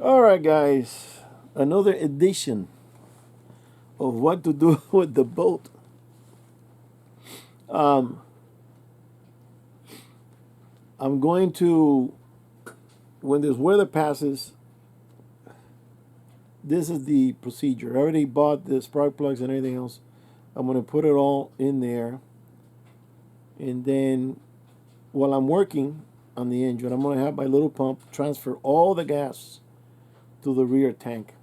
All right, guys, another edition of what to do with the boat. Um, I'm going to, when this weather passes, this is the procedure. I already bought the spark plugs and everything else. I'm going to put it all in there. And then while I'm working on the engine, I'm going to have my little pump transfer all the gas to the rear tank.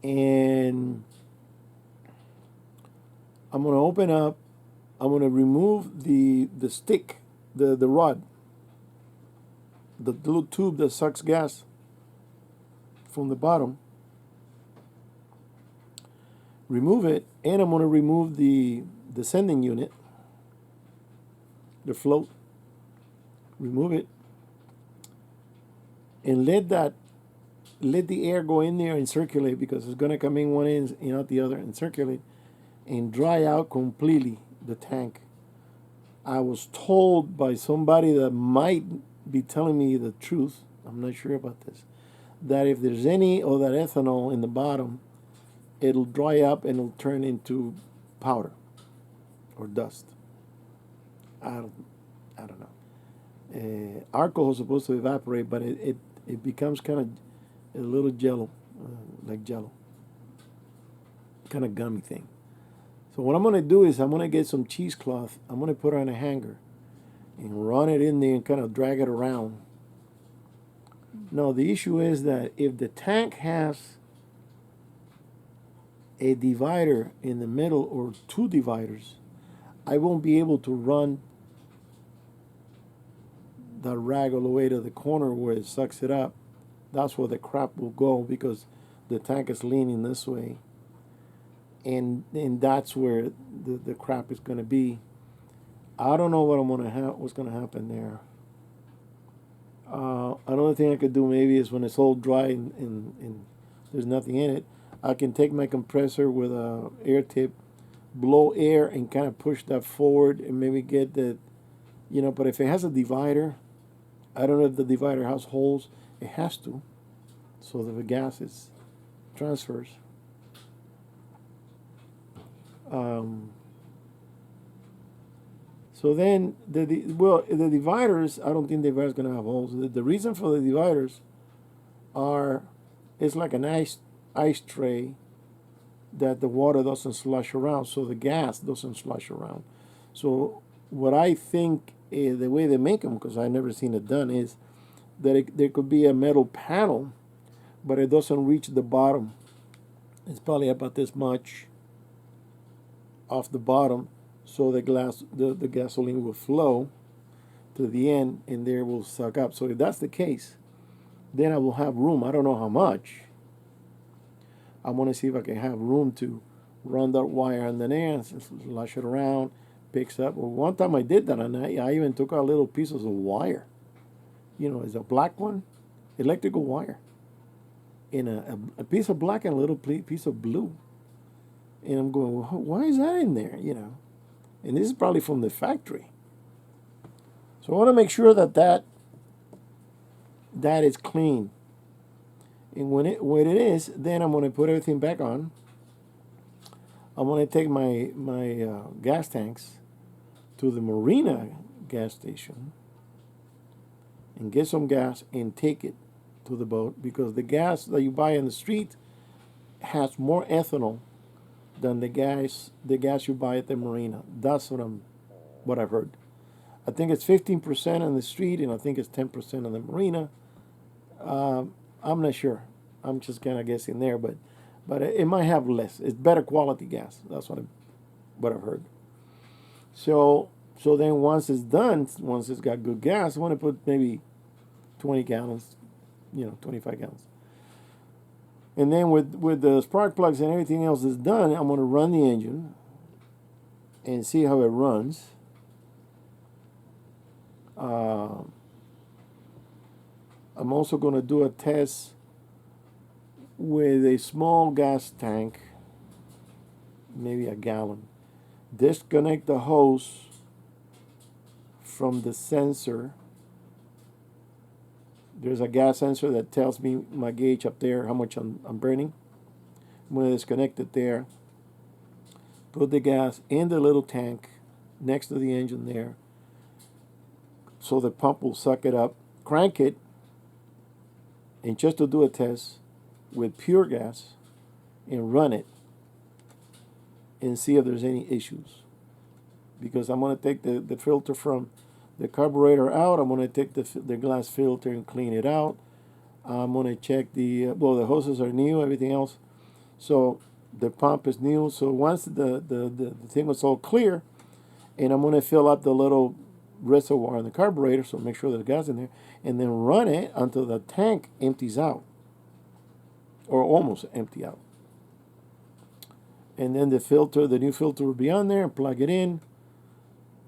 And I'm going to open up, I'm going to remove the stick, the rod, the little tube that sucks gas from the bottom, remove it, and I'm going to remove the sending unit, the float, remove it, and let the air go in there and circulate because it's going to come in one end and out the other and circulate and dry out completely the tank. I was told by somebody that might be telling me the truth, I'm not sure about this, that if there's any of that ethanol in the bottom, it'll dry up and it'll turn into powder or dust. I don't, I don't know. Alcohol is supposed to evaporate, but it becomes kind of a little jello, like jello, kind of gummy thing. So what I'm going to do is I'm going to get some cheesecloth. I'm going to put it on a hanger and run it in there and kind of drag it around. Now the issue is that if the tank has a divider in the middle or two dividers, I won't be able to run the rag all the way to the corner where it sucks it up. That's where the crap will go because the tank is leaning this way, and that's where the crap is going to be. I don't know what I'm gonna what's going to happen there. Another thing I could do maybe is when it's all dry and there's nothing in it, I can take my compressor with a air tip, blow air and kind of push that forward and maybe get the. But if it has a divider, I don't know if the divider has holes. It has to, so that the gas is transfers. Um, so then the dividers, I don't think the divider's gonna have holes. The reason for the dividers are it's like an ice tray that the water doesn't slush around, so the gas doesn't slush around. So what I think the way they make them, because I've never seen it done, is that there could be a metal panel, but it doesn't reach the bottom. It's probably about this much off the bottom, so the gasoline will flow to the end, and there will suck up. So if that's the case, then I will have room. I don't know how much. I want to see if I can have room to run that wire on the there and slush it around, picks up. Well, one time I did that, and I even took out little pieces of wire. It's a black one, electrical wire, in a piece of black and a little piece of blue. And I'm going, well, why is that in there? And this is probably from the factory. So I want to make sure that is clean. And when it is, then I'm going to put everything back on. I'm going to take my gas tanks to the Marina gas station and get some gas and take it to the boat because the gas that you buy in the street has more ethanol than the gas you buy at the Marina. That's what I've heard. I think it's 15% on the street and I think it's 10% on the Marina. I'm not sure. I'm just kind of guessing there, but it might have less. It's better quality gas. That's what I've heard. So then once it's done, once it's got good gas, I want to put maybe 20 gallons, 25 gallons. And then with the spark plugs and everything else is done, I'm going to run the engine and see how it runs. Uh, I'm also going to do a test with a small gas tank, maybe a gallon. Disconnect the hose from the sensor There's a gas sensor that tells me my gauge up there, how much I'm burning. I'm going to disconnect it there. Put the gas in the little tank next to the engine there, so the pump will suck it up. Crank it, and just to do a test with pure gas, and run it and see if there's any issues. Because I'm going to take the filter from the carburetor out. I'm going to take the glass filter and clean it out. I'm going to check the hoses are new, everything else. So the pump is new. So once the thing was all clear, and I'm going to fill up the little reservoir in the carburetor, so make sure there's gas in there, and then run it until the tank empties out, or almost empty out. And then the new filter will be on there, and plug it in,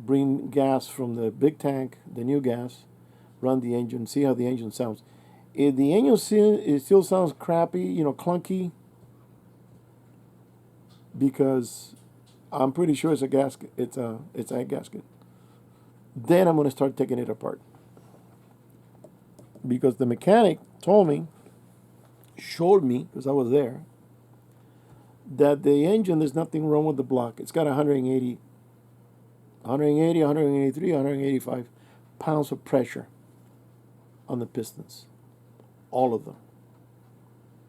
bring gas from the big tank, the new gas, run the engine, see how the engine sounds. If the engine still sounds crappy, clunky, because I'm pretty sure it's a gasket, it's a gasket, then I'm going to start taking it apart. Because the mechanic showed me, because I was there, that the engine, there's nothing wrong with the block. It's got 180, 183, 185 pounds of pressure on the pistons. All of them.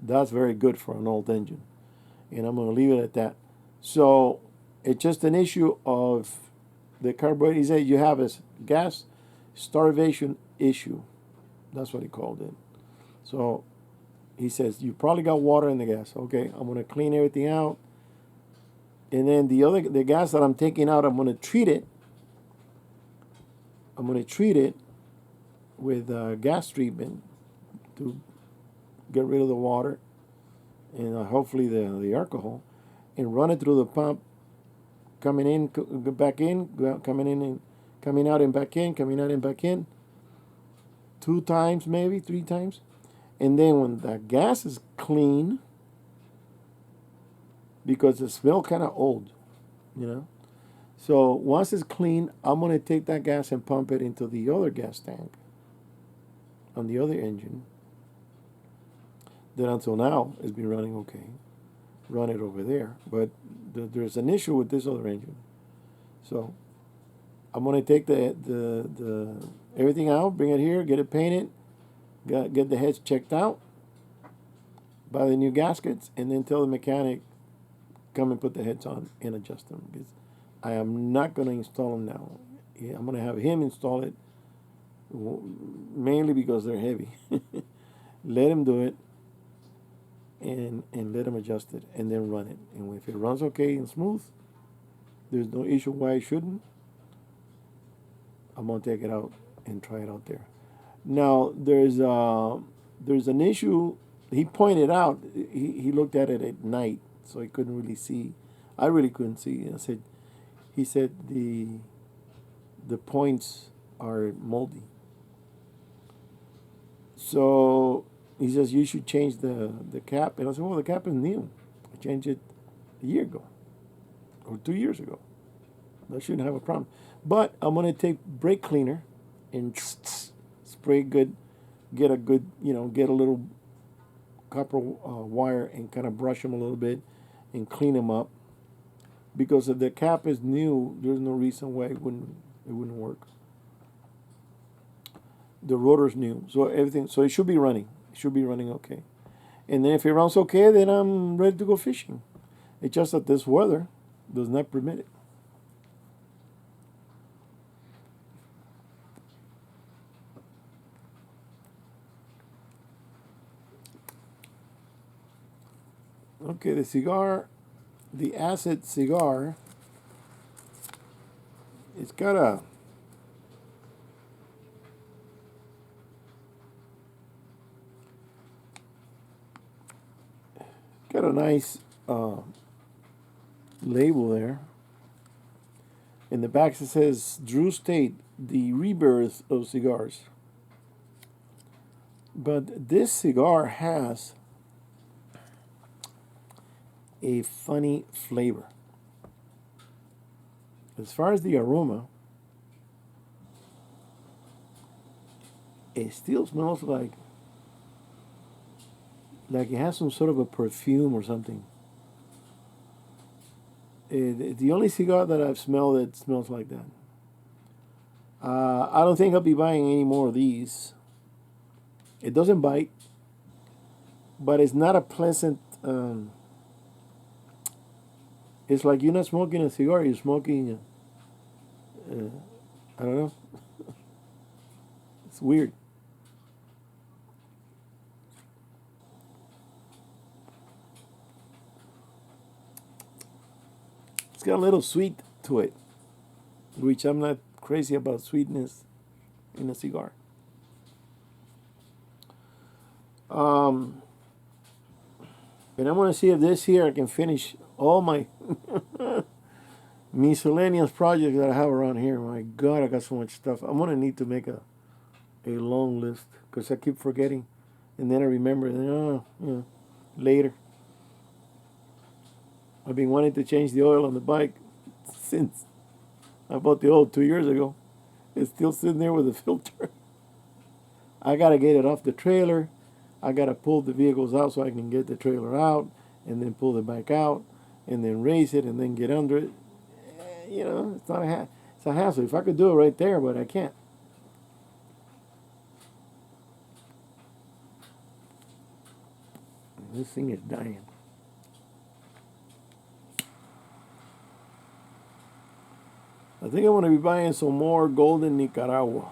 That's very good for an old engine. And I'm going to leave it at that. So it's just an issue of the carburetor. He said you have a gas starvation issue. That's what he called it. So he says, you probably got water in the gas. Okay, I'm going to clean everything out. And then the gas that I'm taking out, I'm going to treat it. I'm going to treat it with gas treatment to get rid of the water and hopefully the alcohol, and run it through the pump, coming in, back in, coming in and coming out and back in, coming out and back in, 2 times, maybe 3 times. And then when the gas is clean, because it smells kind of old, So once it's clean, I'm going to take that gas and pump it into the other gas tank on the other engine that until now has been running okay. Run it over there. But there's an issue with this other engine. So I'm going to take the everything out, bring it here, get it painted, get the heads checked out, buy the new gaskets, and then tell the mechanic, come and put the heads on and adjust them. Because I am not going to install them now. I'm going to have him install it, mainly because they're heavy. Let him do it, and let him adjust it, and then run it. And if it runs okay and smooth, there's no issue why it shouldn't. I'm going to take it out and try it out there. Now, there's an issue. He pointed out, he looked at it at night, so he couldn't really see. I really couldn't see. He said the points are moldy. So he says, you should change the cap. And I said, well, the cap is new. I changed it a year ago or 2 years ago. That shouldn't have a problem. But I'm going to take brake cleaner and spray good, get a little copper wire and kind of brush them a little bit and clean them up. Because if the cap is new, there's no reason why it wouldn't work. The rotor's new, so it should be running. It should be running okay. And then if it runs okay, then I'm ready to go fishing. It's just that this weather does not permit it. Okay, the acid cigar, it's got a nice label there. In the back it says Drew Estate, the rebirth of cigars. But this cigar has a funny flavor. As far as the aroma, it still smells like it has some sort of a perfume or something. The only cigar that I've smelled that smells like that. I don't think I'll be buying any more of these. It doesn't bite, but it's not a pleasant. It's like you're not smoking a cigar; you're smoking. I don't know. It's weird. It's got a little sweet to it, which I'm not crazy about sweetness in a cigar. Um, and I'm gonna see if this here I can finish all my miscellaneous projects that I have around here. My God, I got so much stuff. I'm gonna need to make a long list because I keep forgetting, and then I remember. Oh, later. I've been wanting to change the oil on the bike since I bought the oil 2 years ago. It's still sitting there with the filter. I gotta get it off the trailer. I gotta pull the vehicles out so I can get the trailer out, and then pull the bike out, and then raise it, and then get under it. It's not it's a hassle. If I could do it right there, but I can't. This thing is dying. I think I'm going to be buying some more Golden Nicaragua.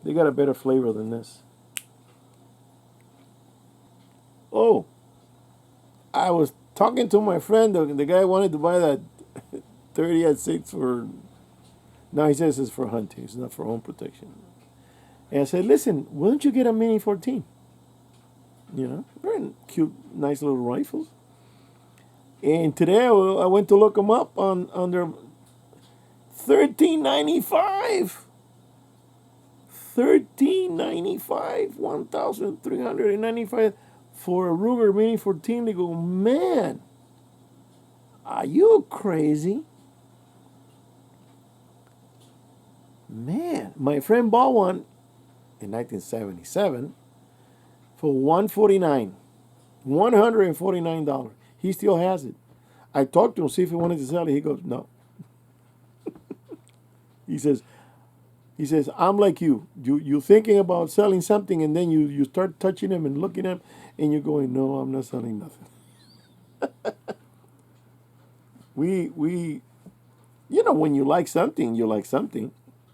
They got a better flavor than this. Oh, I was talking to my friend. The guy wanted to buy that 30 at 6 for. Now he says it's for hunting. It's not for home protection. And I said, listen, why don't you get a Mini 14? Very cute, nice little rifles. And today I went to look them up on their $13.95. $13.95, $1,395 for a Ruger Mini 14. They go, man, are you crazy? Man, my friend bought one in 1977 for $149. He still has it. I talked to him, see if he wanted to sell it. He goes, no. He says, I'm like you. You're thinking about selling something, and then you start touching them and looking at them, and you're going, no, I'm not selling nothing. we when you like something, you like something.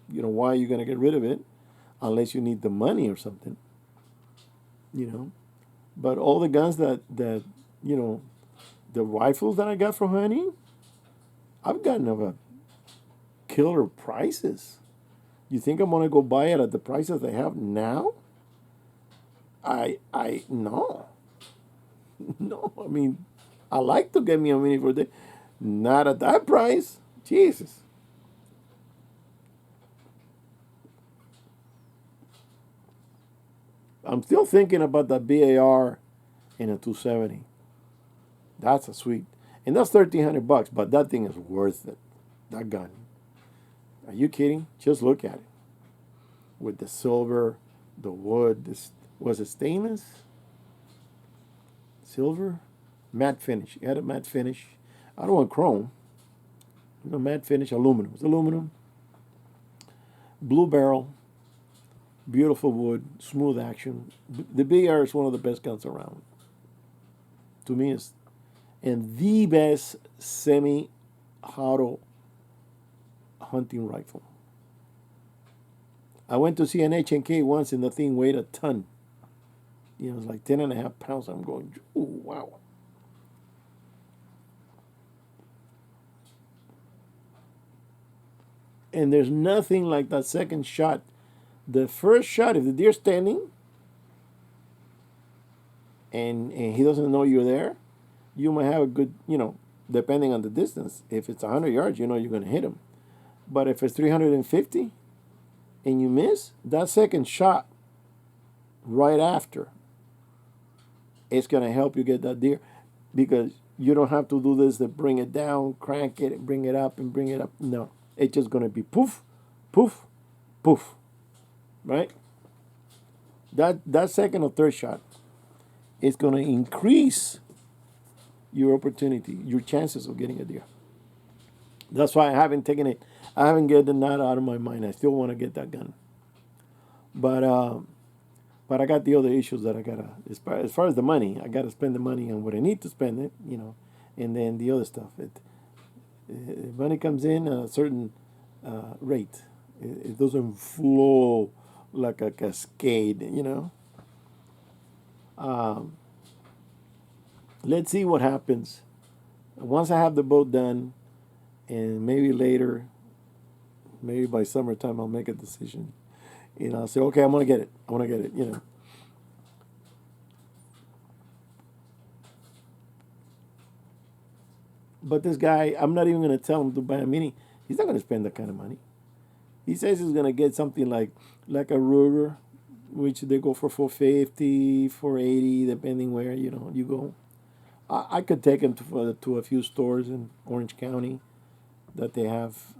Why are you going to get rid of it? Unless you need the money or something. But all the guns that the rifles that I got from hunting, I've gotten of killer prices. You think I'm gonna go buy it at the prices they have now? No. No. I mean, I like to get me a Mini for the not at that price. Jesus. I'm still thinking about the BAR in a 270. That's a sweet, and that's $1,300. But that thing is worth it. That gun. Are you kidding? Just look at it. With the silver, the wood. This was it stainless, silver, matte finish. It had a matte finish. I don't want chrome. Matte finish, aluminum. It's aluminum. Blue barrel. Beautiful wood, smooth action. The BR is one of the best guns around. To me, it's and the best semi-auto hunting rifle. I went to see an H&K once, and the thing weighed a ton. It was like 10.5 pounds. I'm going, ooh, wow. And there's nothing like that second shot. The first shot, if the deer's standing and he doesn't know you're there, you might have a good, depending on the distance. If it's 100 yards, you're going to hit him. But if it's 350 and you miss, that second shot right after, it's going to help you get that deer, because you don't have to do this to bring it down, crank it, bring it up, and bring it up. No, it's just going to be poof, poof, poof. right? That second or third shot is going to increase your opportunity, your chances of getting a deer. That's why I haven't taken it. I haven't gotten that out of my mind. I still want to get that gun, but I got the other issues that I gotta. As far as the money, I gotta spend the money on what I need to spend it, and then the other stuff. Money comes in at a certain rate. It doesn't flow like a cascade. Let's see what happens once I have the boat done, and maybe later, maybe by summertime, I'll make a decision. I'll say, okay, I'm gonna get it. I want to get it. But this guy, I'm not even gonna tell him to buy a mini. He's not gonna spend that kind of money. He says he's gonna get something like a Ruger, which they go for 450, 480, depending where you go. I could take him to a few stores in Orange County that they have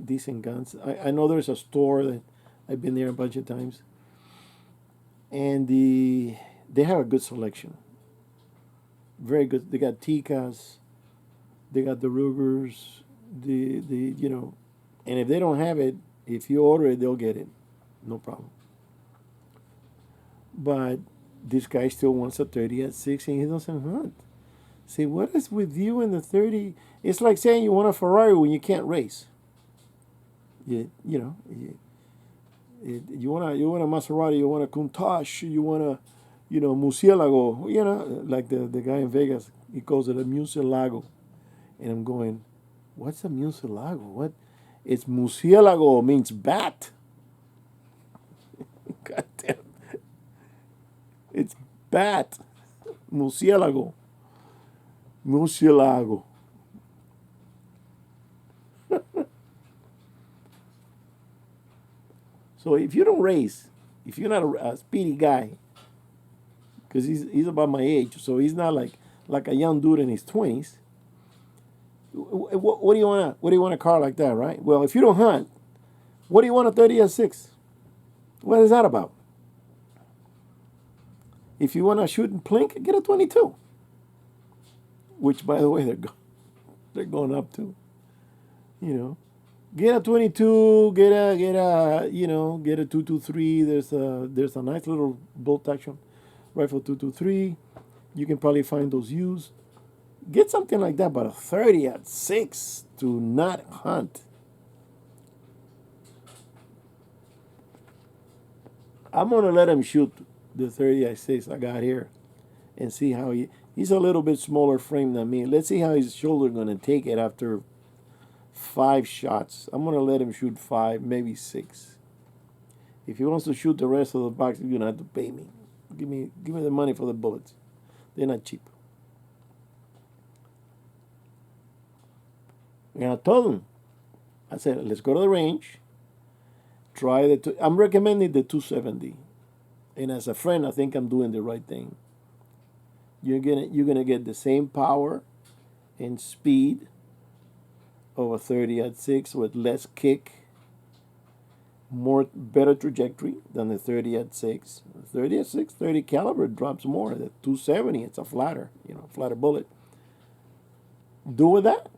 decent guns. I know there's a store that I've been there a bunch of times, and they have a good selection. Very good. They got Tikas, they got the Rugers, and if they don't have it, if you order it, they'll get it, no problem. But this guy still wants a 30-06, and he doesn't hunt. See, what is with you in the 30? It's like saying you want a Ferrari when you can't race. You want a Maserati, you want a Countach, you want a Murcielago, like the guy in Vegas, he calls it a Murcielago. And I'm going, what's a Murcielago? What? It's Murcielago means bat. God damn. It's bat. Murcielago. Murcielago. So if you don't race, if you're not a speedy guy, because he's about my age, so he's not like a young dude in his 20s. What do you want? What do you want a car like that, right? Well, if you don't hunt, what do you want a 30-06? What is that about? If you want to shoot and plink, get a 22. Which, by the way, they're going up to. Get a 22. Get a 223. There's a nice little bolt action rifle 223. You can probably find those used. Get something like that, but a 30-06 to not hunt. I'm gonna let him shoot the 30-06 I got here, and see how he's a little bit smaller frame than me. Let's see how his shoulder gonna take it after 5 shots. I'm gonna let him shoot 5, maybe 6. If he wants to shoot the rest of the box, he's gonna have to pay me. Give me the money for the bullets. They're not cheap. And I told him, I said, let's go to the range. Try I'm recommending the 270. And as a friend, I think I'm doing the right thing. You're gonna get the same power and speed of a 30-06 with less kick, better trajectory than the 30-06. 30-06, 30 caliber drops more. The 270, it's a flatter bullet. Go with that.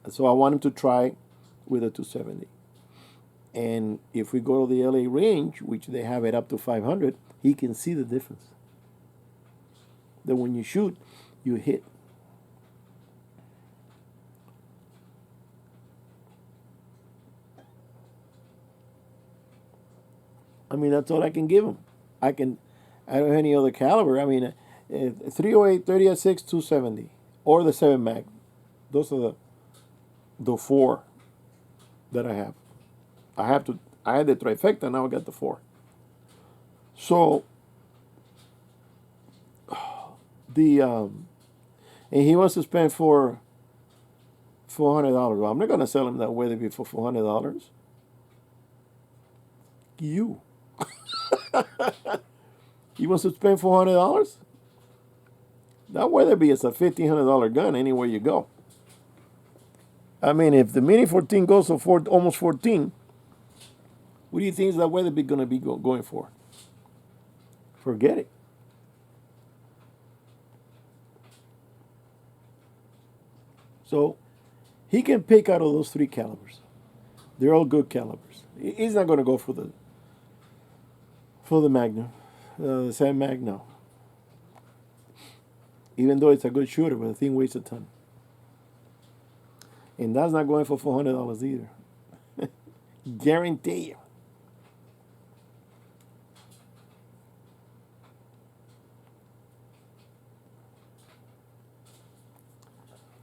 So I want him to try with a 270. And if we go to the LA range, which they have it up to 500, he can see the difference. That when you shoot, you hit. I mean, that's all I can give him. I don't have any other caliber. I mean, 308, 30-06, 270, or the 7 mag. Those are the 4 that I have. I had the trifecta, now I got the 4. So and he wants to spend $400. Well, I'm not gonna sell him that Weatherby for $400. You. He wants to spend $400? That Weatherby is a $1,500 gun anywhere you go. I mean, if the Mini 14 goes for almost 14, What do you think is that weather be going to be going for? Forget it. So he can pick out of those three calibers. They're all good calibers. He's not going to go for the Magnum, the Sam Mag. No. Even though it's a good shooter, but the thing weighs a ton. And that's not going for $400 either. Guarantee you.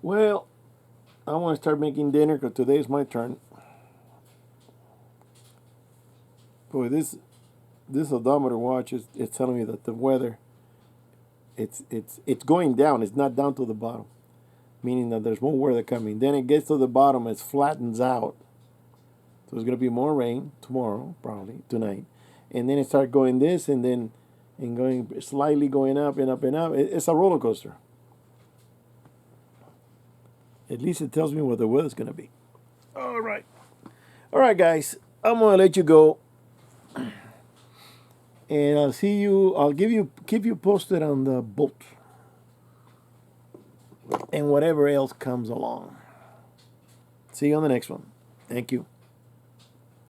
Well, I want to start making dinner because today's my turn. Boy, this odometer watch is it's telling me that the weather it's going down. It's not down to the bottom, meaning that there's more weather coming. Then it gets to the bottom, it flattens out. So there's gonna be more rain tomorrow, probably tonight, and then it starts going this and then and going slightly going up and up and up. It's a roller coaster. At least it tells me what the weather's gonna be. All right, guys. I'm gonna let you go, and I'll see you. I'll keep you posted on the boat and whatever else comes along. See you on the next one. Thank you.